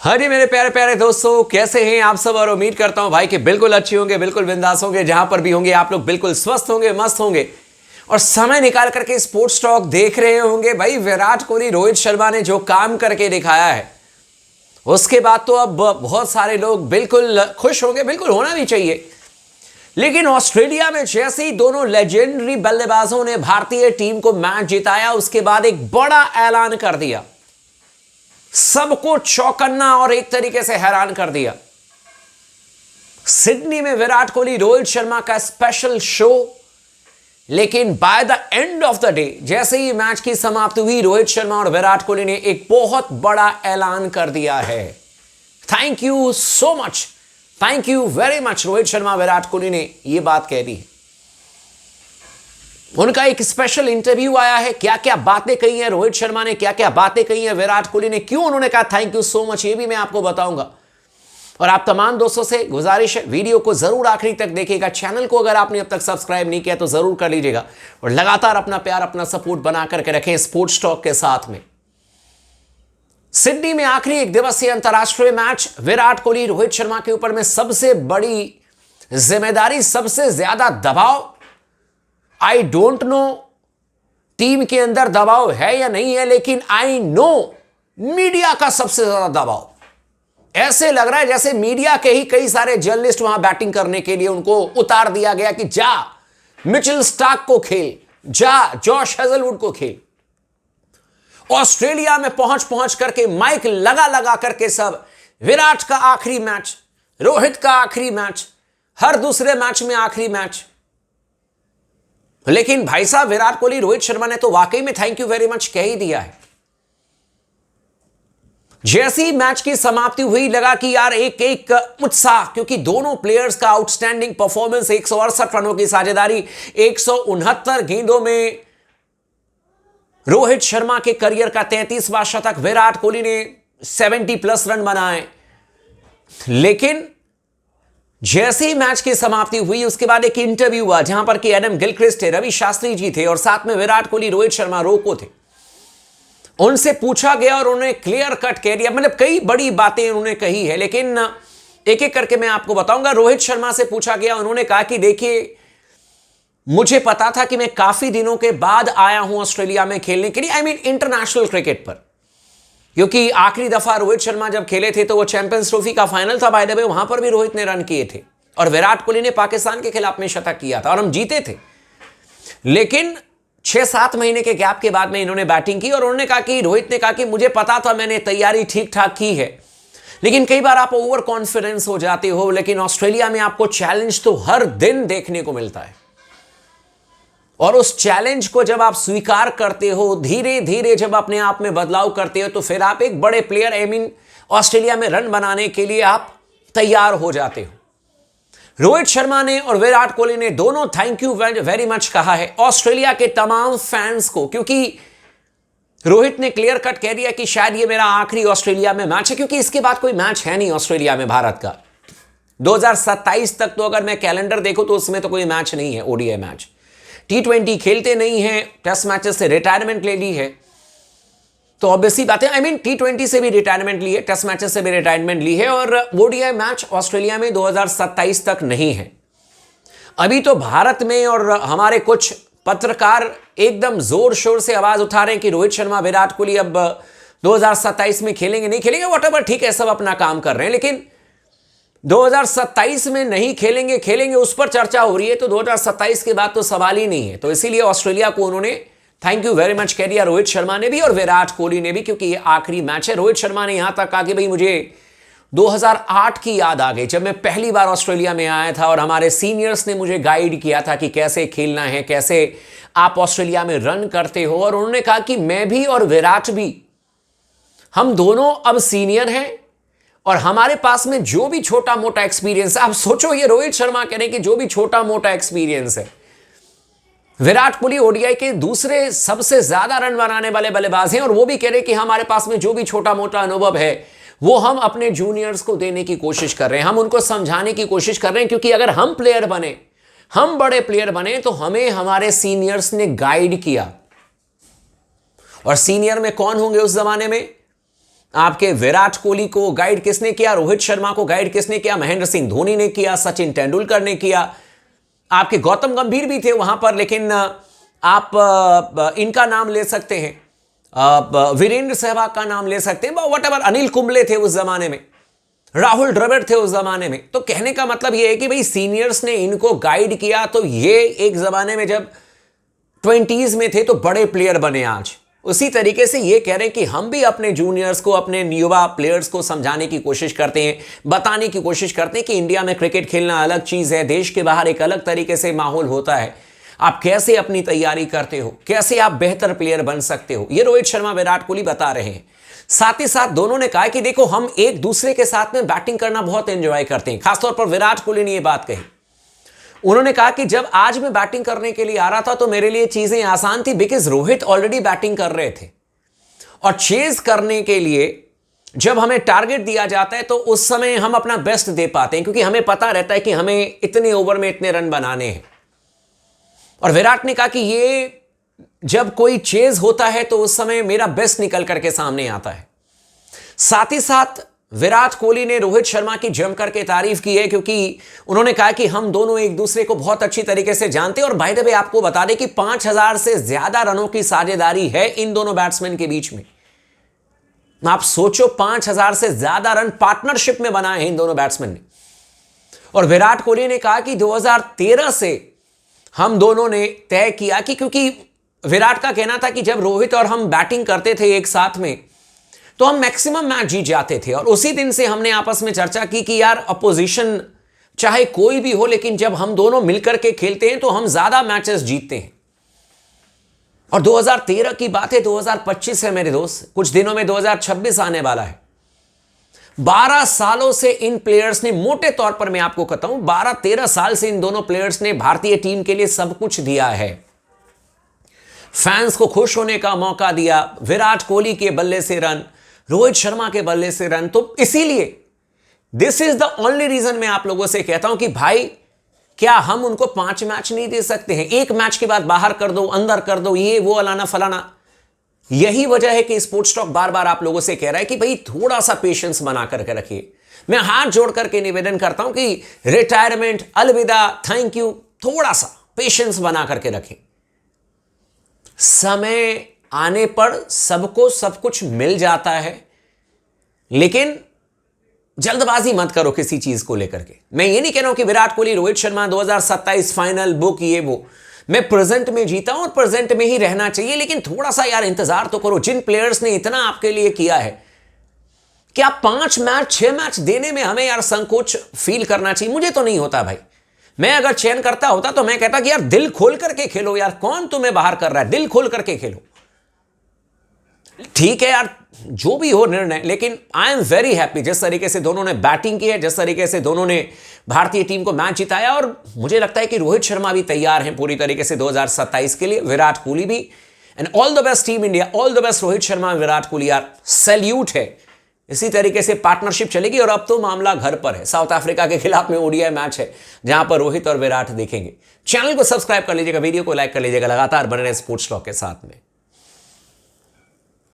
हाँ जी मेरे प्यारे प्यारे दोस्तों, कैसे हैं आप सब। और उम्मीद करता हूं भाई कि बिल्कुल अच्छे होंगे, बिल्कुल बिंदास होंगे। जहां पर भी होंगे आप लोग बिल्कुल स्वस्थ होंगे, मस्त होंगे और समय निकाल करके स्पोर्ट्स टॉक देख रहे होंगे। भाई विराट कोहली, रोहित शर्मा ने जो काम करके दिखाया है उसके बाद तो अब बहुत सारे लोग बिल्कुल खुश होंगे, बिल्कुल होना भी चाहिए। लेकिन ऑस्ट्रेलिया में जैसे ही दोनों लेजेंडरी बल्लेबाजों ने भारतीय टीम को मैच जिताया, उसके बाद एक बड़ा ऐलान कर दिया, सबको चौकन्ना और एक तरीके से हैरान कर दिया। सिडनी में विराट कोहली रोहित शर्मा का स्पेशल शो, लेकिन by the end of the day जैसे ही मैच की समाप्ति हुई, रोहित शर्मा और विराट कोहली ने एक बहुत बड़ा ऐलान कर दिया है। Thank you so much, thank you very much. Rohit Sharma, Virat Kohli ने यह बात कह दी। उनका एक स्पेशल इंटरव्यू आया है, क्या क्या बातें कही हैं रोहित शर्मा ने, क्या क्या बातें कही हैं विराट कोहली ने, क्यों उन्होंने कहा थैंक यू सो मच, ये भी मैं आपको बताऊंगा। और आप तमाम दोस्तों से गुजारिश है, वीडियो को जरूर आखिरी तक देखिएगा। चैनल को अगर आपने अब तक सब्सक्राइब नहीं किया तो जरूर कर लीजिएगा और लगातार अपना प्यार, अपना सपोर्ट बना करके रखें स्पोर्ट्स टॉक के साथ में। सिडनी में आखिरी एक दिवसीय अंतरराष्ट्रीय मैच, विराट कोहली रोहित शर्मा के ऊपर में सबसे बड़ी जिम्मेदारी, सबसे ज्यादा दबाव। आई डोंट नो टीम के अंदर दबाव है या नहीं है, लेकिन आई नो मीडिया का सबसे ज्यादा दबाव। ऐसे लग रहा है जैसे मीडिया के ही कई सारे जर्नलिस्ट वहां बैटिंग करने के लिए उनको उतार दिया गया कि जा मिचेल स्टार्क को खेल, जा जॉश हेजलवुड को खेल। ऑस्ट्रेलिया में पहुंच पहुंच करके माइक लगा लगा करके सब, विराट का आखिरी मैच, रोहित का आखिरी मैच, हर दूसरे मैच में आखिरी मैच। लेकिन भाई साहब, विराट कोहली रोहित शर्मा ने तो वाकई में थैंक यू वेरी मच कह ही दिया है। जैसी मैच की समाप्ति हुई, लगा कि यार एक एक उत्साह, क्योंकि दोनों प्लेयर्स का आउटस्टैंडिंग परफॉर्मेंस, 168 रनों की साझेदारी, 169 गेंदों में रोहित शर्मा के करियर का 33वां शतक, विराट कोहली ने 70+ रन बनाए। लेकिन जैसे ही मैच की समाप्ति हुई, उसके बाद एक इंटरव्यू हुआ जहां पर कि एडम गिलक्रिस्ट थे, रवि शास्त्री जी थे और साथ में विराट कोहली, रोहित शर्मा, रोको थे। उनसे पूछा गया और उन्होंने क्लियर कट कह दिया, मतलब कई बड़ी बातें उन्होंने कही है, लेकिन एक एक करके मैं आपको बताऊंगा। रोहित शर्मा से पूछा गया, उन्होंने कहा कि देखिए, मुझे पता था कि मैं काफी दिनों के बाद आया हूं ऑस्ट्रेलिया में खेलने के लिए, आई मीन इंटरनेशनल क्रिकेट पर, क्योंकि आखिरी दफा रोहित शर्मा जब खेले थे तो वो चैंपियंस ट्रॉफी का फाइनल था बाय द वे, वहां पर भी रोहित ने रन किए थे और विराट कोहली ने पाकिस्तान के खिलाफ में शतक किया था और हम जीते थे। लेकिन 6-7 महीने के गैप के बाद में इन्होंने बैटिंग की और उन्होंने कहा कि, रोहित ने कहा कि मुझे पता था, मैंने तैयारी ठीक ठाक की है, लेकिन कई बार आप ओवर कॉन्फिडेंस हो जाते हो। लेकिन ऑस्ट्रेलिया में आपको चैलेंज तो हर दिन देखने को मिलता है और उस चैलेंज को जब आप स्वीकार करते हो, धीरे धीरे जब अपने आप में बदलाव करते हो, तो फिर आप एक बड़े प्लेयर, आई मीन ऑस्ट्रेलिया में रन बनाने के लिए आप तैयार हो जाते हो। रोहित शर्मा ने और विराट कोहली ने दोनों थैंक यू वेरी मच कहा है ऑस्ट्रेलिया के तमाम फैंस को, क्योंकि रोहित ने क्लियर कट कह दिया कि शायद ये मेरा आखिरी ऑस्ट्रेलिया में मैच है, क्योंकि इसके बाद कोई मैच है नहीं ऑस्ट्रेलिया में भारत का। 2027 तक तो अगर मैं कैलेंडर देखूं तो उसमें तो कोई मैच नहीं है, ओडीआई मैच। T20 खेलते नहीं हैं, टेस्ट मैचेस से रिटायरमेंट ले ली है, तो ऑब्वियसली बात है, आई मीन T20 से भी रिटायरमेंट ली है, टेस्ट मैचेस से भी रिटायरमेंट ली है और ओडीआई मैच ऑस्ट्रेलिया में 2027 तक नहीं है। अभी तो भारत में और हमारे कुछ पत्रकार एकदम जोर शोर से आवाज उठा रहे हैं कि रोहित शर्मा, विराट कोहली अब 2027 में खेलेंगे, नहीं खेलेंगे, व्हाटएवर, ठीक है, सब अपना काम कर रहे हैं, लेकिन 2027 में नहीं खेलेंगे, खेलेंगे, उस पर चर्चा हो रही है। तो 2027 के बाद तो सवाल ही नहीं है। तो इसीलिए ऑस्ट्रेलिया को उन्होंने थैंक यू वेरी मच कह दिया, रोहित शर्मा ने भी और विराट कोहली ने भी, क्योंकि ये आखिरी मैच है। रोहित शर्मा ने यहां तक कहा कि भाई मुझे 2008 की याद आ गई, जब मैं पहली बार ऑस्ट्रेलिया में आया था और हमारे सीनियर्स ने मुझे गाइड किया था कि कैसे खेलना है, कैसे आप ऑस्ट्रेलिया में रन करते हो। और उन्होंने कहा कि मैं भी और विराट भी, हम दोनों अब सीनियर हैं और हमारे पास में जो भी छोटा मोटा एक्सपीरियंस है, आप सोचो ये रोहित शर्मा कह रहे हैं कि जो भी छोटा मोटा एक्सपीरियंस है, विराट कोहली ओडीआई के दूसरे सबसे ज्यादा रन बनाने वाले बल्लेबाज हैं और वो भी कह रहे हैं कि हमारे पास में जो भी छोटा मोटा अनुभव है वो हम अपने जूनियर्स को देने की कोशिश कर रहे हैं, हम उनको समझाने की कोशिश कर रहे हैं, क्योंकि अगर हम प्लेयर बने, हम बड़े प्लेयर बने, तो हमें हमारे सीनियर्स ने गाइड किया। और सीनियर में कौन होंगे उस जमाने में? आपके विराट कोहली को गाइड किसने किया, रोहित शर्मा को गाइड किसने किया, महेंद्र सिंह धोनी ने किया, सचिन तेंदुलकर ने किया, आपके गौतम गंभीर भी थे वहां पर, लेकिन आप इनका नाम ले सकते हैं, वीरेंद्र सहवाग का नाम ले सकते हैं, वट एवर, अनिल कुंबले थे उस जमाने में, राहुल द्रविड़ थे उस जमाने में। तो कहने का मतलब यह है कि भाई सीनियर्स ने इनको गाइड किया, तो ये एक जमाने में जब 20s में थे तो बड़े प्लेयर बने आज। उसी तरीके से ये कह रहे हैं कि हम भी अपने जूनियर्स को, अपने युवा प्लेयर्स को समझाने की कोशिश करते हैं, बताने की कोशिश करते हैं कि इंडिया में क्रिकेट खेलना अलग चीज है, देश के बाहर एक अलग तरीके से माहौल होता है, आप कैसे अपनी तैयारी करते हो, कैसे आप बेहतर प्लेयर बन सकते हो, ये रोहित शर्मा विराट कोहली बता रहे हैं। साथ ही साथ दोनों ने कहा कि देखो हम एक दूसरे के साथ में बैटिंग करना बहुत एंजॉय करते हैं। खासतौर पर विराट कोहली ने यह बात कही, उन्होंने कहा कि जब आज मैं बैटिंग करने के लिए आ रहा था तो मेरे लिए चीजें आसान थी, बिकॉज रोहित ऑलरेडी बैटिंग कर रहे थे, और चेज करने के लिए जब हमें टारगेट दिया जाता है तो उस समय हम अपना बेस्ट दे पाते हैं, क्योंकि हमें पता रहता है कि हमें इतने ओवर में इतने रन बनाने हैं। और विराट ने कहा कि ये जब कोई चेज होता है तो उस समय मेरा बेस्ट निकल करके सामने आता है। साथ ही साथ विराट कोहली ने रोहित शर्मा की जम करके तारीफ की है, क्योंकि उन्होंने कहा कि हम दोनों एक दूसरे को बहुत अच्छी तरीके से जानते हैं। और बाय द वे आपको बता दें कि 5000 से ज्यादा रनों की साझेदारी है इन दोनों बैट्समैन के बीच में। आप सोचो, 5000 से ज्यादा रन पार्टनरशिप में बनाए हैं इन दोनों बैट्समैन ने। और विराट कोहली ने कहा कि 2013 से हम दोनों ने तय किया कि, क्योंकि विराट का कहना था कि जब रोहित और हम बैटिंग करते थे एक साथ में तो हम मैक्सिमम मैच जीत जाते थे। और उसी दिन से हमने आपस में चर्चा की कि यार अपोजिशन चाहे कोई भी हो, लेकिन जब हम दोनों मिलकर के खेलते हैं तो हम ज्यादा मैचेस जीतते हैं। और 2013 की बात है, 2025 है मेरे दोस्त, कुछ दिनों में 2026 आने वाला है। 12 सालों से इन प्लेयर्स ने, मोटे तौर पर मैं आपको कहता हूं 12-13 साल से इन दोनों प्लेयर्स ने भारतीय टीम के लिए सब कुछ दिया है, फैंस को खुश होने का मौका दिया। विराट कोहली के बल्ले से रन, रोहित शर्मा के बल्ले से रन। तो इसीलिए this is the only reason मैं आप लोगों से कहता हूं कि भाई क्या हम उनको 5 मैच नहीं दे सकते हैं, एक मैच के बाद बाहर कर दो, अंदर कर दो, ये वो अलाना फलाना। यही वजह है कि स्पोर्ट्स टॉक बार बार आप लोगों से कह रहा है कि भाई थोड़ा सा पेशेंस बना करके रखिए। मैं हाथ जोड़ करके निवेदन करता हूं कि रिटायरमेंट, अलविदा, थैंक यू, थोड़ा सा पेशेंस बना करके रखें। समय आने पर सबको सब कुछ मिल जाता है, लेकिन जल्दबाजी मत करो किसी चीज को लेकर के। मैं ये नहीं कह रहा हूं कि विराट कोहली, रोहित शर्मा 2027 फाइनल बुक, ये वो। मैं प्रेजेंट में जीता हूं और प्रेजेंट में ही रहना चाहिए, लेकिन थोड़ा सा यार इंतजार तो करो। जिन प्लेयर्स ने इतना आपके लिए किया है, क्या 5 मैच 6 मैच देने में हमें यार संकोच फील करना चाहिए? मुझे तो नहीं होता भाई। मैं अगर चयन करता होता तो मैं कहता कि यार दिल खोल करके खेलो यार, कौन तुम्हें बाहर कर रहा है, दिल खोल करके खेलो। ठीक है यार, जो भी हो निर्णय, लेकिन आई एम वेरी हैप्पी जिस तरीके से दोनों ने बैटिंग की है, जिस तरीके से दोनों ने भारतीय टीम को मैच जिताया। और मुझे लगता है कि रोहित शर्मा भी तैयार हैं पूरी तरीके से 2027 के लिए, विराट कोहली भी। And all the best team India, all the best Rohit Sharma, Virat Kohli, यार सैल्यूट है। इसी तरीके से पार्टनरशिप चलेगी। और अब तो मामला घर पर है, साउथ अफ्रीका के खिलाफ में ओडीआई मैच है जहां पर रोहित और विराट देखेंगे। चैनल को सब्सक्राइब कर लीजिएगा, वीडियो को लाइक कर लीजिएगा, लगातार बने रहे स्पोर्ट्स टॉक के साथ में।